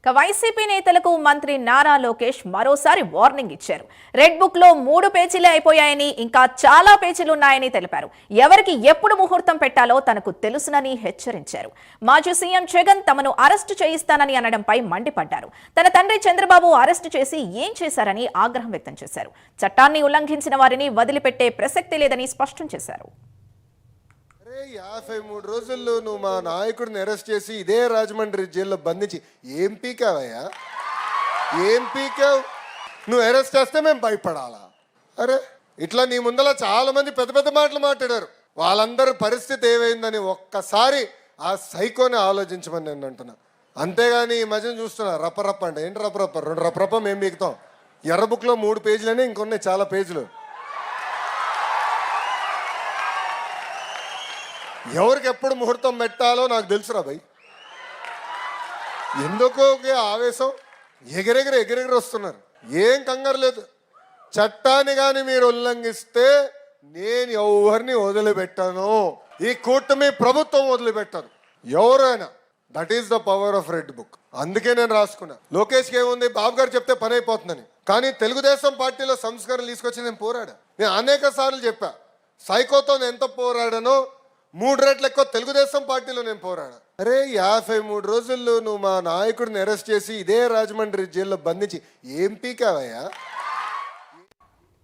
YCP నేతలకు మంత్రి నారా లోకేష్ మరోసారి వార్నింగ్ ఇచ్చారు. రెడ్ బుక్ లో 3 పేజీలే అయిపోయాయని, ఇంకా చాలా పేజీలున్నాయని తెలిపారు. ఎవరికి ఎప్పుడు ముహూర్తం పెట్టాలో తనకు తెలుసునని హెచ్చరించారు. మాజీ సీఎం జగన్ తమను అరెస్టు చేయిస్తానని అనడంపై మండిపడ్డారు. తన తండ్రి చంద్రబాబు అరెస్టు చేసి ఏం చేశారని ఆగ్రహం వ్యక్తం చేశారు. చట్టాన్ని ఉల్లంఘించిన వారిని వదిలిపెట్టే ప్రసక్తి లేదని స్పష్టం చేశారు. 53 రోజుల్లో నువ్వు మా నాయకుడిని అరెస్ట్ చేసి ఇదే రాజమండ్రి జైల్లో బంధించి ఏం పీకావయ్యా? ఏం పీకావు? నువ్వు అరెస్ట్ చేస్తే మేము భయపడాలా? అరే ఇట్లా నీ ముందర చాలా మంది పెద్ద పెద్ద మాటలు మాట్లాడారు. వాళ్ళందరి పరిస్థితి ఏమైందని ఒక్కసారి ఆ సైకోని ఆలోచించమని నేను అంటున్నా. అంతేగాని ఈ మధ్యన చూస్తున్నా రప్పరప్ప అంటే ఏంటి రప్పరప్ప? 2 రప్పరప్ప మేము పీకుతాం. ఎర్ర బుక్లో 3 పేజీలని ఇంకొన్నాయి చాలా పేజీలు. ఎవరికి ఎప్పుడు ముహూర్తం పెట్టాలో నాకు తెలుసురా భయ్. ఎందుకో ఆవేశం, ఎగిరెగిరి వస్తున్నారు. ఏం కంగారు లేదు. చట్టాన్ని కానీ మీరు ఉల్లంఘిస్తే నేను ఎవరిని వదిలిపెట్టాను. ఈ కూటమి ప్రభుత్వం వదిలిపెట్టాను ఎవరైనా. That is the power of red book. అందుకే నేను రాసుకున్నా. లోకేష్కి ఏముంది, బాబు గారు చెప్తే పని అయిపోతుందని. కానీ తెలుగుదేశం పార్టీలో సంస్కరణలు తీసుకొచ్చి నేను పోరాడా. నేను అనేక సార్లు చెప్పా, సైకోతో నేను ఎంత పోరాడానో 3 రెట్లు ఎక్కువ తెలుగుదేశం పార్టీలో నేను పోరాడా. అరే 53 రోజుల్లో నువ్వు మా నాయకుడిని అరెస్ట్ చేసి ఇదే రాజమండ్రి జైల్లో బంధించి ఏం పీకావయ్యా?